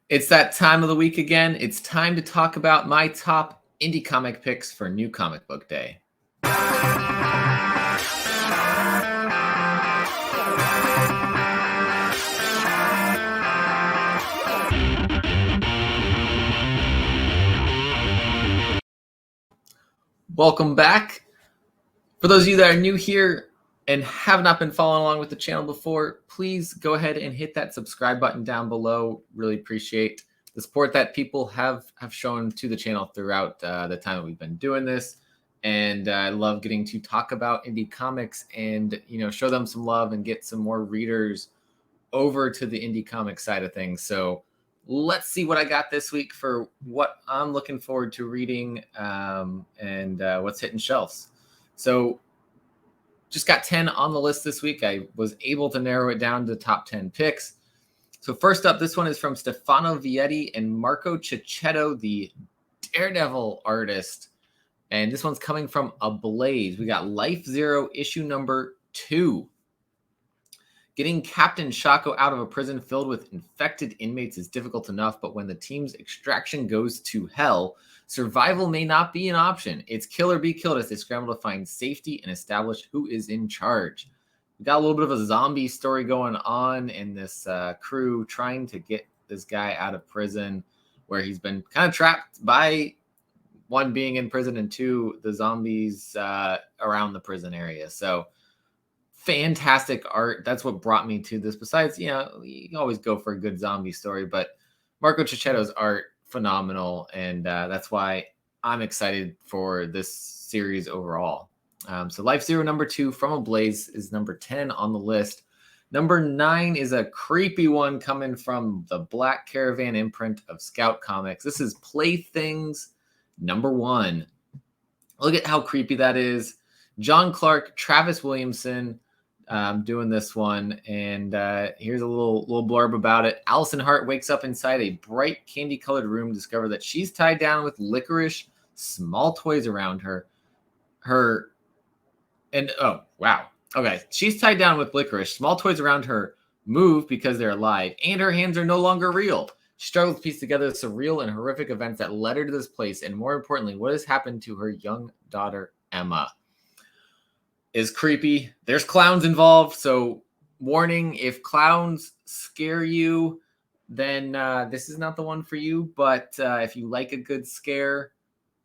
It's that time of the week again. It's time to talk about my top indie comic picks for New Comic Book Day. Welcome back. For those of you that are new here and have not been following along with the channel before, please go ahead and hit that subscribe button down below. Really appreciate the support that people have shown to the channel throughout the time that we've been doing this. And I love getting to talk about indie comics and, show them some love and get some more readers over to the indie comic side of things. So let's see what I got this week for what I'm looking forward to reading and what's hitting shelves. So just got 10 on the list this week. I was able to narrow it down to the top 10 picks. So first up, this one is from Stefano Vietti and Marco Checchetto, the Daredevil artist. And this one's coming from Ablaze. We got Life Zero issue number 2. Getting Captain Shako out of a prison filled with infected inmates is difficult enough, but when the team's extraction goes to hell, survival may not be an option. It's kill or be killed as they scramble to find safety and establish who is in charge. We got a little bit of a zombie story going on in this crew trying to get this guy out of prison, where he's been kind of trapped by one, being in prison, and two, the zombies around the prison area. So fantastic art. That's what brought me to this. Besides, you always go for a good zombie story, but Marco Checchetto's art, phenomenal. And that's why I'm excited for this series overall. So Life Zero number 2 from Ablaze is number 10 on the list. Number 9 is a creepy one coming from the Black Caravan imprint of Scout Comics. This is Playthings number 1. Look at how creepy that is. John Clark, Travis Williamson doing this one. And here's a little blurb about it. Allison Hart wakes up inside a bright candy-colored room, discover that she's tied down with licorice, small toys around her. Oh, wow. Okay, she's tied down with licorice. Small toys around her move because they're alive, and her hands are no longer real. She struggles to piece together the surreal and horrific events that led her to this place, and more importantly, what has happened to her young daughter, Emma. Is creepy. There's clowns involved, so warning, if clowns scare you, then this is not the one for you. But if you like a good scare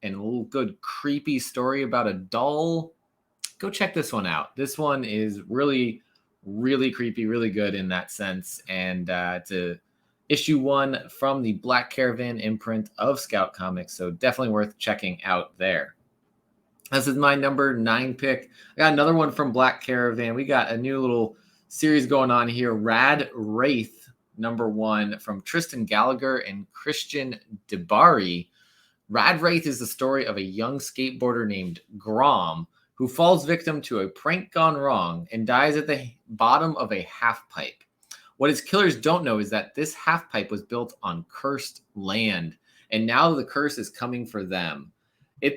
and a little good creepy story about a doll, go check this one out. This one is really, really creepy, really good in that sense. And it's issue 1 from the Black Caravan imprint of Scout Comics, so definitely worth checking out there. This is my number 9 pick. I got another one from Black Caravan. We got a new little series going on here. Rad Wraith number 1 from Tristan Gallagher and Christian DeBari. Rad Wraith is the story of a young skateboarder named Grom who falls victim to a prank gone wrong and dies at the bottom of a half pipe. What his killers don't know is that this half pipe was built on cursed land, and now the curse is coming for them.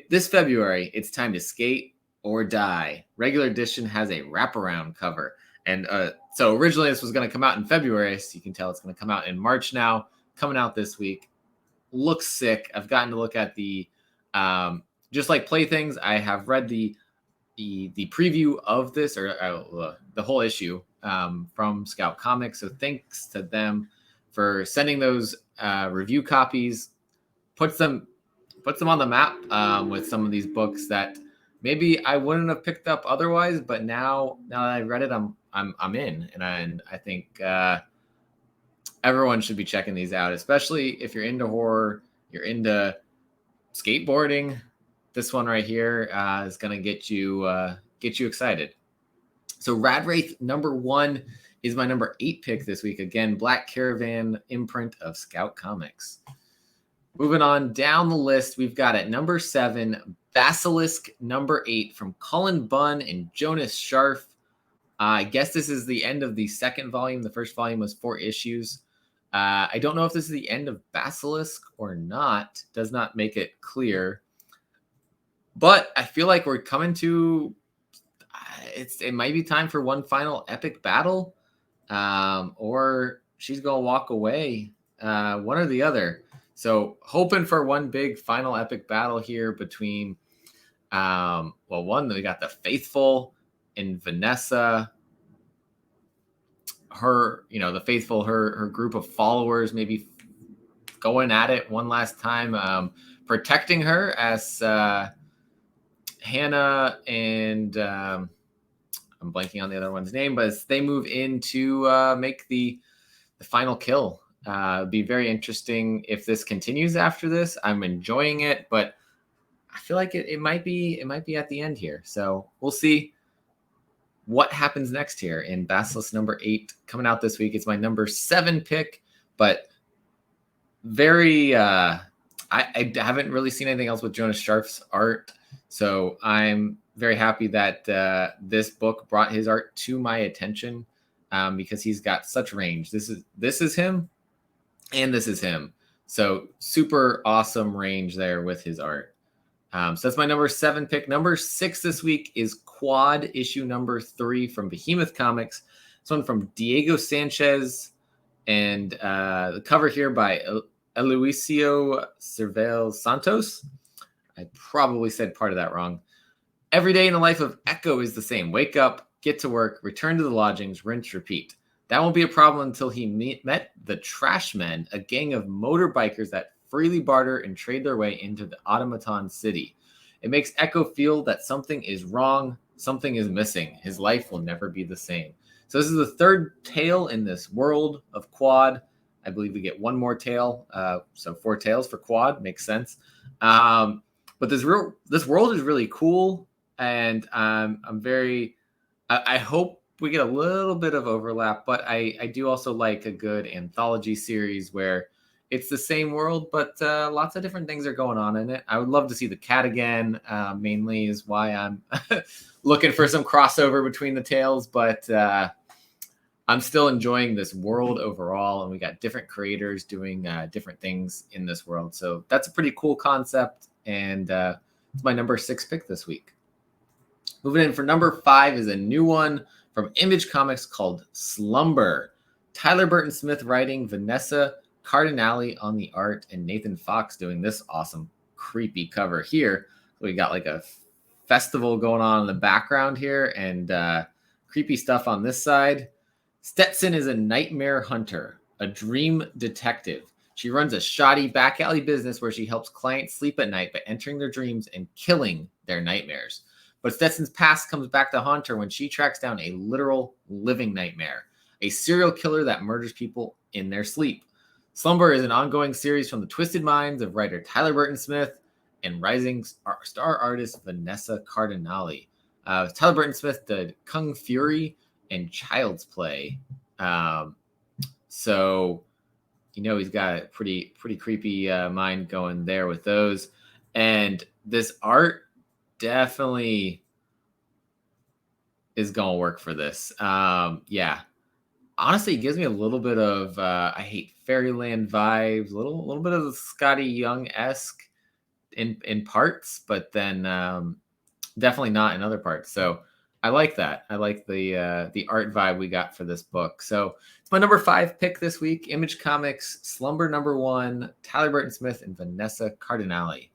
This February, it's time to skate or die. Regular edition has a wraparound cover. And so originally this was going to come out in February, so you can tell it's going to come out in March now. Coming out this week. Looks sick. I've gotten to look at the, just like Playthings, I have read the preview of this, or the whole issue from Scout Comics. So thanks to them for sending those review copies. Puts them on the map with some of these books that maybe I wouldn't have picked up otherwise, but now that I read it, I'm in, and I think everyone should be checking these out, especially if you're into horror, you're into skateboarding. This one right here is going to get you excited. So Rad Wraith number 1 is my number 8 pick this week. Again, Black Caravan imprint of Scout Comics. Moving on down the list, we've got at number 7, Basilisk number 8 from Cullen Bunn and Jonas Scharf. I guess this is the end of the second volume. The first volume was 4 issues. I don't know if this is the end of Basilisk or not. Does not make it clear. But I feel like we're coming to it might be time for one final epic battle, or she's gonna walk away. one or the other. So hoping for one big final epic battle here between, one, we got the Faithful and Vanessa. The Faithful, her group of followers, maybe going at it one last time, protecting her as Hannah and I'm blanking on the other one's name, but as they move in to make the final kill. It'd be very interesting if this continues after this. I'm enjoying it, but I feel like it might be at the end here. So we'll see what happens next here in Basilisk number 8 coming out this week. It's my number 7 pick, but very I haven't really seen anything else with Jonas Sharf's art, so I'm very happy that this book brought his art to my attention, because he's got such range. This is him, and this is him. So super awesome range there with his art. So that's my number 7 pick. Number 6 this week is Quad issue number 3 from Behemoth Comics. This one from Diego Sanchez, and the cover here by Eloisio Cervel Santos. I probably said part of that wrong. Every day in the life of Echo is the same. Wake up, get to work, return to the lodgings, rinse, repeat. That won't be a problem until he met the Trashmen, a gang of motorbikers that freely barter and trade their way into the Automaton City. It makes Echo feel that something is wrong, something is missing. His life will never be the same. So this is the third tale in this world of Quad. I believe we get one more tale, so 4 tales for Quad. Makes sense. But this world is really cool, and I hope we get a little bit of overlap, but I do also like a good anthology series where it's the same world, but lots of different things are going on in it. I would love to see the cat again, mainly is why I'm looking for some crossover between the tales, but I'm still enjoying this world overall, and we got different creators doing different things in this world. So that's a pretty cool concept, and it's my number 6 pick this week. Moving in for number 5 is a new one from Image Comics called Slumber. Tyler Burton Smith writing, Vanessa Cardinale on the art, and Nathan Fox doing this awesome, creepy cover here. So we got like a festival going on in the background here, and creepy stuff on this side. Stetson is a nightmare hunter, a dream detective. She runs a shoddy back alley business where she helps clients sleep at night by entering their dreams and killing their nightmares. But Stetson's past comes back to haunt her when she tracks down a literal living nightmare, a serial killer that murders people in their sleep. Slumber is an ongoing series from the twisted minds of writer Tyler Burton Smith and rising star artist Vanessa Cardinale. Tyler Burton Smith did Kung Fury and Child's Play. So, he's got a pretty creepy mind going there with those. And this art definitely is going to work for this. Yeah. Honestly, it gives me a little bit of, I hate Fairyland vibes, a little bit of the Scotty Young-esque in parts, but then definitely not in other parts. So I like that. I like the art vibe we got for this book. So it's my number 5 pick this week. Image Comics, Slumber number 1, Tyler Burton Smith and Vanessa Cardinale.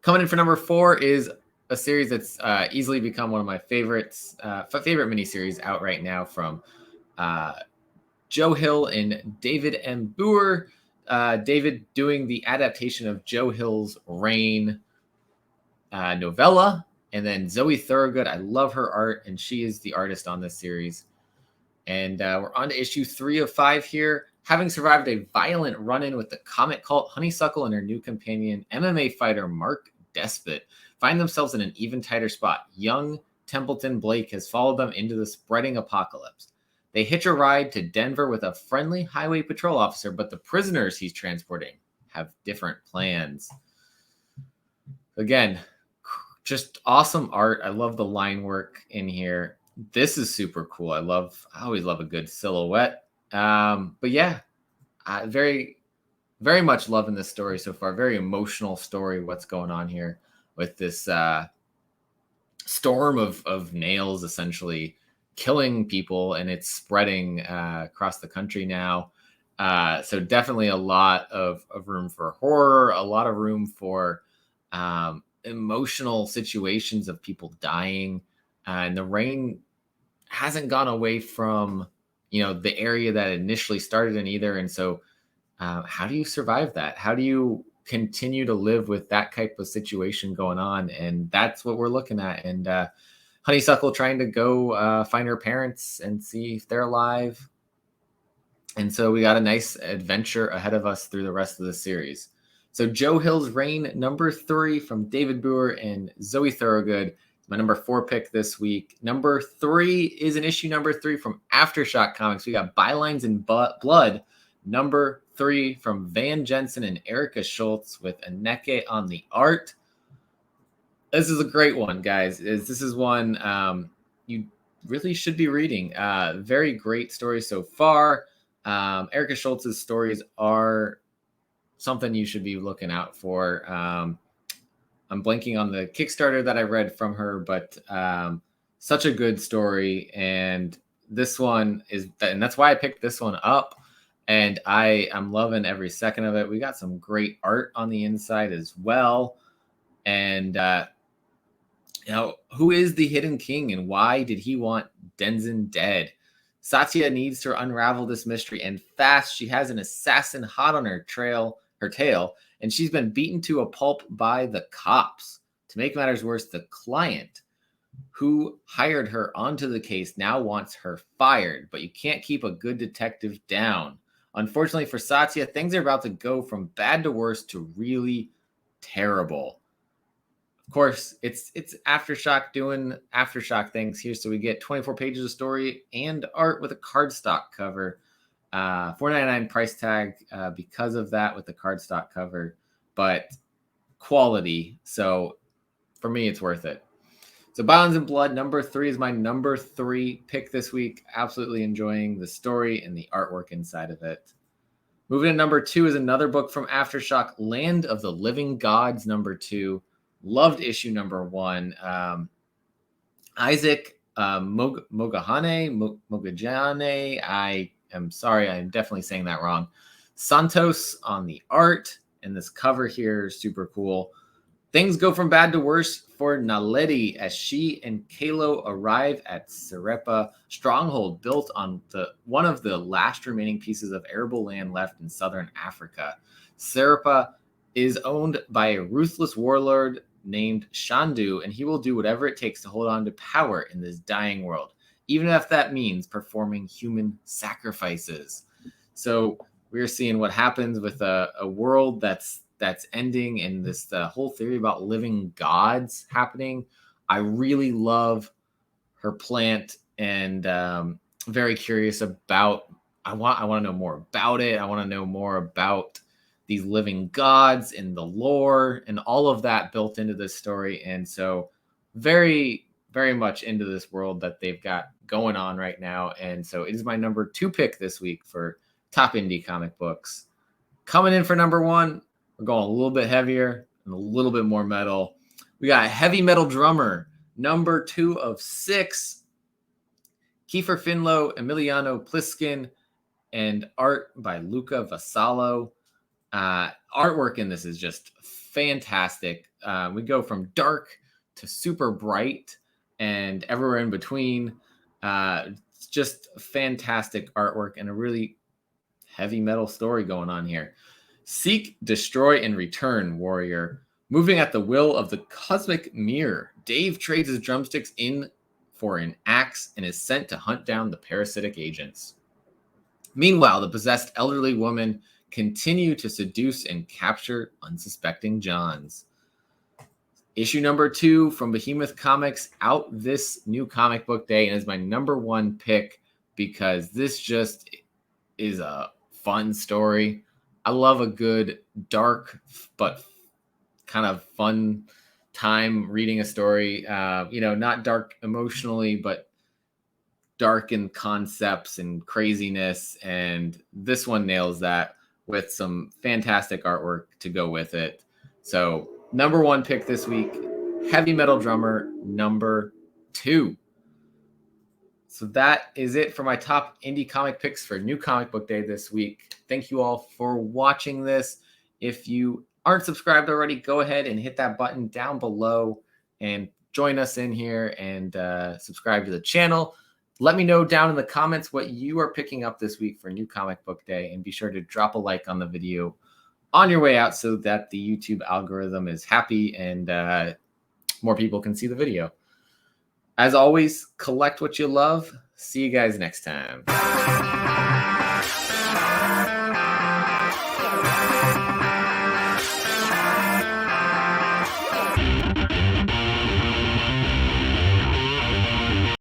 Coming in for number 4 is a series that's easily become one of my favorites, favorite miniseries out right now from Joe Hill and David M. Booher. David doing the adaptation of Joe Hill's Reign novella. And then Zoe Thorogood, I love her art, and she is the artist on this series. And we're on to issue 3 of 5 here. Having survived a violent run-in with the comic cult, Honeysuckle and her new companion, MMA fighter Mark Despot, find themselves in an even tighter spot. Young Templeton Blake has followed them into the spreading apocalypse. They hitch a ride to Denver with a friendly highway patrol officer, but the prisoners he's transporting have different plans. Again, just awesome art. I love the line work in here. This is super cool. I always love a good silhouette. But yeah, very, very much loving this story so far. Very emotional story. What's going on here with this storm of nails essentially killing people, and it's spreading across the country now. So definitely a lot of room for horror, a lot of room for emotional situations of people dying. And the rain hasn't gone away from, the area that it initially started in either. And so how do you survive that? How do you continue to live with that type of situation going on? And that's what we're looking at. And Honeysuckle trying to go find her parents and see if they're alive. And so we got a nice adventure ahead of us through the rest of the series. So Joe Hill's Reign, number 3 from David Brewer and Zoe Thorogood. My number 4 pick this week. Number 3 is an issue number 3 from Aftershock Comics. We got Bylines in Blood, number 3 from Van Jensen and Erica Schultz with Anneke on the art. This is a great one, guys. This is one you really should be reading. Very great story so far. Erica Schultz's stories are something you should be looking out for. I'm blanking on the Kickstarter that I read from her, but such a good story. And this one and that's why I picked this one up. And I'm loving every second of it. We got some great art on the inside as well. And, who is the Hidden King and why did he want Denzin dead? Satya needs to unravel this mystery, and fast. She has an assassin hot on her tail, and she's been beaten to a pulp by the cops. To make matters worse, the client who hired her onto the case now wants her fired, but you can't keep a good detective down. Unfortunately for Satya, things are about to go from bad to worse to really terrible. Of course, it's Aftershock doing Aftershock things here. So we get 24 pages of story and art with a cardstock cover. $4.99 price tag because of that with the cardstock cover, but quality. So for me, it's worth it. So Bylines in Blood, number 3 is my number 3 pick this week. Absolutely enjoying the story and the artwork inside of it. Moving to number 2 is another book from Aftershock, Land of the Living Gods, number 2. Loved issue number 1. Isaac Mogajane. I am sorry, I'm definitely saying that wrong. Santos on the art, and this cover here is super cool. Things go from bad to worse for Naledi as she and Kalo arrive at Serapa stronghold built on one of the last remaining pieces of arable land left in southern Africa. Serapa is owned by a ruthless warlord named Shandu, and he will do whatever it takes to hold on to power in this dying world, even if that means performing human sacrifices. So we're seeing what happens with a world that's ending, and this whole theory about living gods happening. I really love her plant, and very curious about. I want to know more about it. I want to know more about these living gods and the lore and all of that built into this story. And so very, very much into this world that they've got going on right now. And so it is my number 2 pick this week for top indie comic books. Coming in for number 1, we're going a little bit heavier and a little bit more metal. We got Heavy Metal Drummer, number 2 of 6. Kiefer Finlow, Emiliano Pliskin, and art by Luca Vassallo. Artwork in this is just fantastic. We go from dark to super bright and everywhere in between. It's just fantastic artwork and a really heavy metal story going on here. Seek, destroy, and return, warrior. Moving at the will of the cosmic mirror, Dave trades his drumsticks in for an axe and is sent to hunt down the parasitic agents. Meanwhile, the possessed elderly woman continue to seduce and capture unsuspecting Johns. Issue number 2 from Behemoth Comics out this new comic book day, and is my number 1 pick because this just is a fun story. I love a good dark but kind of fun time reading a story. Not dark emotionally, but dark in concepts and craziness. And this one nails that with some fantastic artwork to go with it. So number 1 pick this week, Heavy Metal Drummer, number 2. So that is it for my top indie comic picks for New Comic Book Day this week. Thank you all for watching this. If you aren't subscribed already, go ahead and hit that button down below and join us in here and subscribe to the channel. Let me know down in the comments what you are picking up this week for New Comic Book Day, and be sure to drop a like on the video on your way out so that the YouTube algorithm is happy and more people can see the video. As always, collect what you love. See you guys next time.